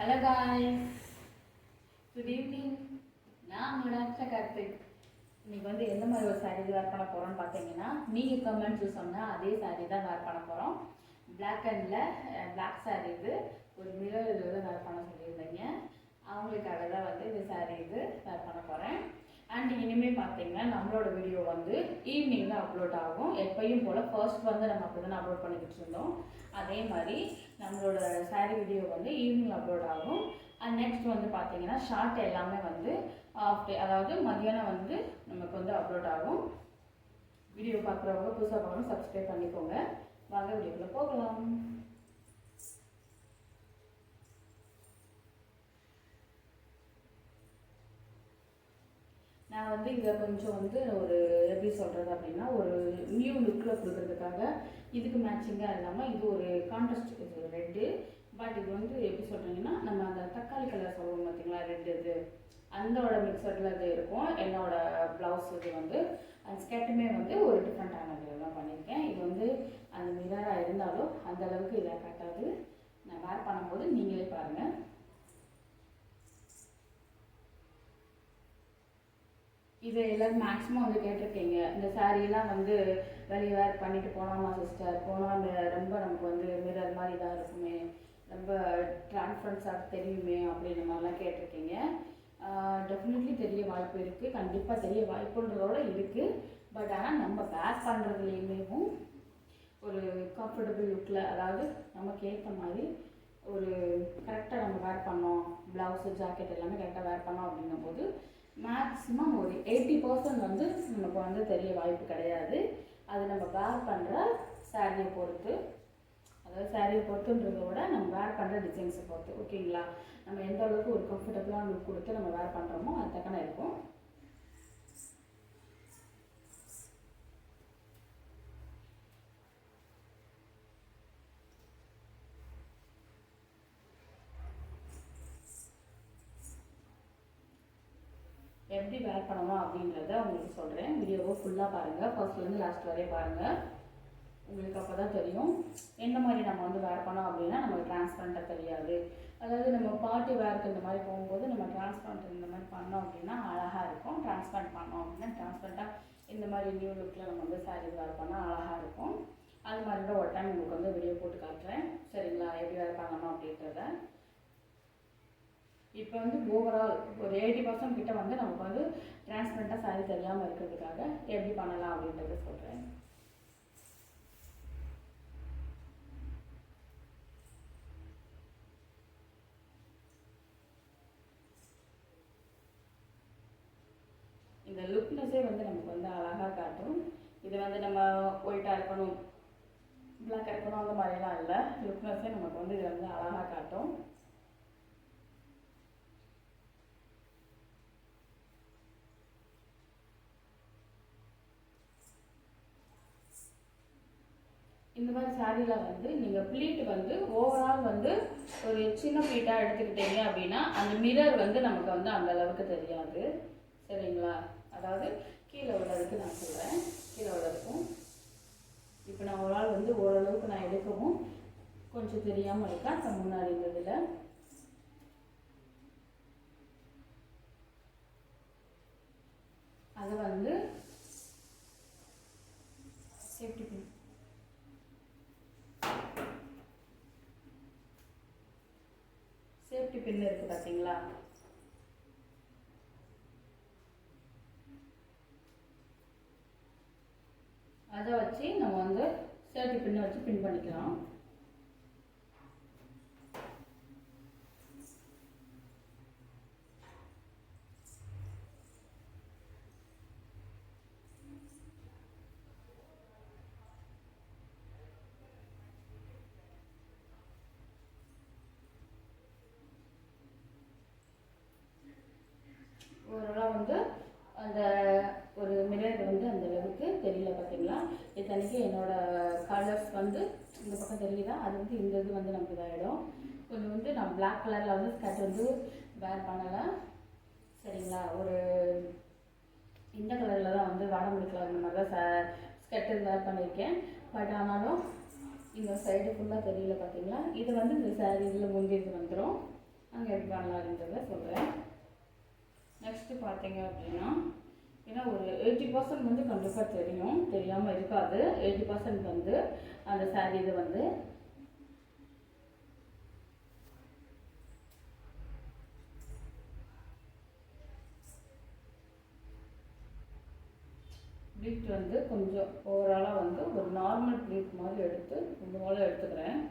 Hello guys, good evening. நான் உங்களோட கார்த்திக். இன்னைக்கு வந்து எந்த மாதிரி ஒரு சாரீ வேர் பண்ண போகிறோம்னு பார்த்தீங்கன்னா, நீங்கள் கமெண்ட்ஸில் சொன்னால் அதே சாரீ தான் வேர் பண்ண போகிறோம். பிளாக் அண்டில் பிளாக் சாரீ இது ஒரு மிரர் இதில் வேர் பண்ண சொல்லியிருந்தீங்க. அவங்களுக்காக தான் வந்து இந்த சாரீ இது வேர் பண்ண போகிறேன். அண்ட் இனிமேல் பார்த்தீங்கன்னா நம்மளோட வீடியோ வந்து ஈவினிங் தான் அப்லோட் ஆகும். எப்பயும் போல் ஃபர்ஸ்ட் வந்து நம்ம அப்படி தான் அப்லோட் பண்ணிக்கிட்டு இருந்தோம். அதே மாதிரி நம்மளோட சாரீ வீடியோ வந்து ஈவினிங் அப்லோட் ஆகும். அண்ட் நெக்ஸ்ட் வந்து பார்த்தீங்கன்னா ஷார்ட் எல்லாமே வந்து அதாவது மதியானம் வந்து நமக்கு வந்து அப்லோட் ஆகும். வீடியோ பார்க்குறவங்க புதுசாக பார்க்கணும், சப்ஸ்கிரைப் பண்ணிக்கோங்க. வாங்க வீடியோக்குள்ளே போகலாம். நான் வந்து இதை கொஞ்சம் வந்து ஒரு எப்படி சொல்கிறது அப்படின்னா ஒரு நியூ லுக்கில் கொடுக்கறதுக்காக இதுக்கு மேட்சிங்காக இல்லாமல் இது ஒரு கான்ட்ராஸ்ட், இது ரெட்டு. பட் இது வந்து எப்படி சொல்கிறீங்கன்னா நம்ம அந்த தக்காளி கலர் சொல்லுவோம் பார்த்தீங்களா, ரெட்டு இது அந்தோட மிக்சரில் இது இருக்கும். என்னோட ப்ளவுஸ் இது வந்து அந்த ஸ்கெட்டுமே வந்து ஒரு டிஃப்ரெண்ட்டான இதில் தான் பண்ணியிருக்கேன். இது வந்து அந்த மிரராக இருந்தாலும் அந்த அளவுக்கு இதாக கட்டாது. நான் வேர் பண்ணும்போது நீங்களே பாருங்கள். இது எல்லோரும் மேக்ஸிமம் வந்து கேட்டிருக்கீங்க, இந்த சாரீலாம் வந்து வெளியே வேர் பண்ணிட்டு போனாமா சிஸ்டர், போனால் அந்த ரொம்ப நமக்கு வந்து மிரர் மாதிரி தான் இருக்குமே, ரொம்ப டிரான்ஸ்பரன்ஸாக தெரியுமே அப்படின்ற மாதிரிலாம் கேட்டிருக்கீங்க. டெஃபினெட்லி தெரிய வாய்ப்பு இருக்குது, கண்டிப்பாக தெரிய வாய்ப்புன்றதோட இருக்குது. பட் ஆனால் நம்ம வேர் பண்ணுறதுலேயுமேவும் ஒரு கம்ஃபர்டபுள் லுக்கில், அதாவது நமக்கு ஏற்ற மாதிரி ஒரு கரெக்டாக நம்ம வேர் பண்ணோம், ப்ளவுஸு ஜாக்கெட் எல்லாமே கரெக்டாக வேர் பண்ணோம் அப்படிங்கும்போது மேக்ஸிமம் ஒரு 80% வந்து நமக்கு வந்து தெரிய வாய்ப்பு கிடையாது. அது நம்ம வேர் பண்ணுற சாரியை பொறுத்து, அதாவது சாரியை பொறுத்துன்றதை விட நம்ம வேர் பண்ணுற டிசைன்ஸை பொறுத்து. ஓகேங்களா? நம்ம எந்த அளவுக்கு ஒரு கம்ஃபர்டபுளான லுக் கொடுத்து நம்ம வேர் பண்ணுறோமோ அது தக்கன இருக்கும். எப்படி வேர் பண்ணணும் அப்படின்றத உங்களுக்கு சொல்கிறேன். வீடியோவை ஃபுல்லாக பாருங்கள், ஃபர்ஸ்ட்லேருந்து லாஸ்ட் வரையும் பாருங்கள். உங்களுக்கு அப்போ தான் தெரியும் எந்த மாதிரி நம்ம வந்து வேர் பண்ணோம் அப்படின்னா நமக்கு டிரான்ஸ்பரண்ட்டாக தெரியாது. அதாவது நம்ம பார்ட்டி வேருக்கு இந்த மாதிரி போகும்போது நம்ம டிரான்ஸ்பரண்ட் இந்த மாதிரி பண்ணோம் அப்படின்னா அழகாக இருக்கும். டிரான்ஸ்பரண்ட் பண்ணோம் அப்படின்னா டிரான்ஸ்பரண்ட்டாக இந்த மாதிரி நியூ லுக்கில் நம்ம வந்து சாரீ வேர் பண்ணால் அழகாக இருக்கும். அது மாதிரி தான் ஒரு டைம் உங்களுக்கு வந்து வீடியோ போட்டு காட்டுறேன். சரிங்களா? எப்படி வேர் பண்ணணும் அப்படின்றத. இப்போ வந்து ஓவரால் ஒரு 80% கிட்ட வந்து நமக்கு வந்து டிரான்ஸ்பரண்ட்டாக சாரீ தெரியாமல் இருக்கிறதுக்காக எப்படி பண்ணலாம் அப்படின்றத சொல்கிறேன். இந்த லுக்னஸே வந்து நமக்கு வந்து அழகாக காட்டும். இது வந்து நம்ம ஒயிட்டாக இருக்கணும், பிளாக்காக இருக்கணும் அந்த மாதிரிலாம் இல்லை. லுக்னஸே நமக்கு வந்து இது வந்து அழகாக காட்டும். இந்த மாதிரி சாரீலாம் வந்து நீங்கள் ப்ளீட் வந்து ஓவரால் வந்து ஒரு சின்ன ப்ளீட்டாக எடுத்துக்கிட்டீங்க அப்படின்னா அந்த மிரர் வந்து நமக்கு வந்து அந்த அளவுக்கு தெரியாது. சரிங்களா? அதாவது கீழே உள்ளதுக்கு நான் சொல்கிறேன், கீழே உள்ளதுக்கும் இப்போ நான் ஒரு ஆள் வந்து ஓரளவுக்கு நான் எடுக்கவும் கொஞ்சம் தெரியாமல் இருக்கேன். அந்த முன்னாடி இருந்ததில் அதை வந்து சேஃப்டி பின் இருக்குது பார்த்தீங்களா? அதை வச்சு நம்ம வந்து சேஃப்டி பின்னை வச்சு பின் பண்ணிக்கலாம். ஓரளவு வந்து அந்த ஒரு மிரர் வந்து அந்த அளவுக்கு தெரியல பார்த்தீங்களா? இத்தனைக்கு என்னோட கலர்ஸ் வந்து இந்த பக்கம் தெரியுதா, அது வந்து இந்த இது வந்து நமக்கு இதாகிடும். கொஞ்சம் வந்து நான் பிளாக் கலரில் வந்து ஸ்கர்ட் வந்து வேர் பண்ணலை. சரிங்களா? ஒரு இந்த கலரில் தான் வந்து வாடமுடி கலர் இந்த மாதிரி தான் ஸ்கர்ட்டு வேர் பண்ணியிருக்கேன். பட் ஆனாலும் இந்த சைடு ஃபுல்லாக தெரியல பார்த்தீங்களா? இது வந்து இந்த சாரீ இதில் முந்தி இது வந்துடும். பண்ணலான்றத சொல்கிறேன். நெக்ஸ்ட்டு பார்த்தீங்க அப்படின்னா, ஏன்னா ஒரு 80% வந்து கண்டிப்பாக தெரியும், தெரியாமல் இருக்காது. 80% வந்து அந்த சாரீ இது வந்து ப்ளீட் வந்து கொஞ்சம் ஓவராலாக வந்து ஒரு நார்மல் ப்ளீட் மாதிரி எடுத்து இந்த போல் எடுத்துக்கிறேன்.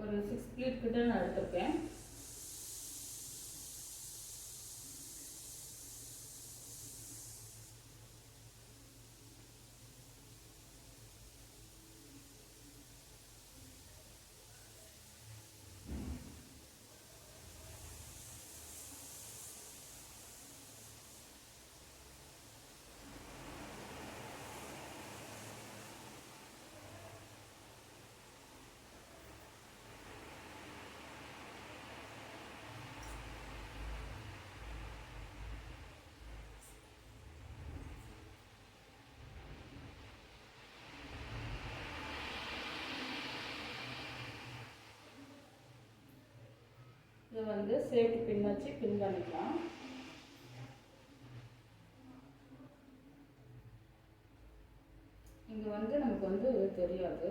ஒரு 6 ப்ளீட் கிட்ட நான் எடுத்துருக்கேன். இது வந்து சேஃப்டி பின் வச்சு பின் பண்ணிக்கலாம். இங்கே வந்து நமக்கு வந்து தெரியாது.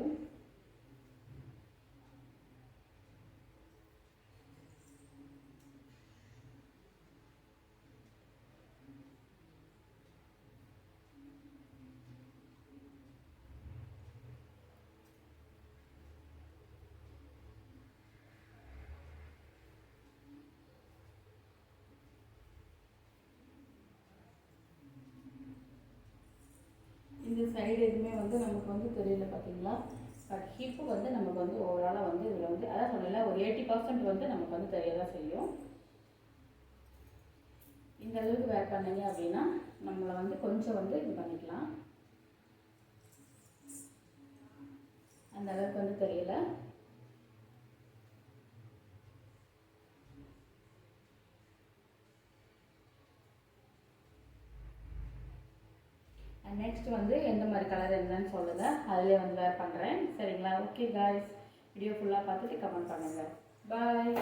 இந்த சைடு எதுவுமே வந்து நமக்கு வந்து தெரியல பார்த்தீங்களா. பட் ஹிப்பு வந்து நமக்கு வந்து ஓவராலாக வந்து இதில் வந்து அதான் சொன்னல ஒரு 80% வந்து நமக்கு வந்து தெரியதான் செய்யும். இந்த அளவுக்கு வேர் பண்ணீங்க அப்படின்னா நம்மளை வந்து கொஞ்சம் வந்து இது பண்ணிக்கலாம். அந்த அளவுக்கு வந்து தெரியல. நெக்ஸ்ட் வந்து எந்த மாதிரி கலர் என்னன்னு சொல்லுங்கள், அதிலே வந்து வேர் பண்ணுறேன். சரிங்களா? ஓகே காய்ஸ், வீடியோ ஃபுல்லாக பார்த்துட்டு கமெண்ட் பண்ணுங்கள். பாய்.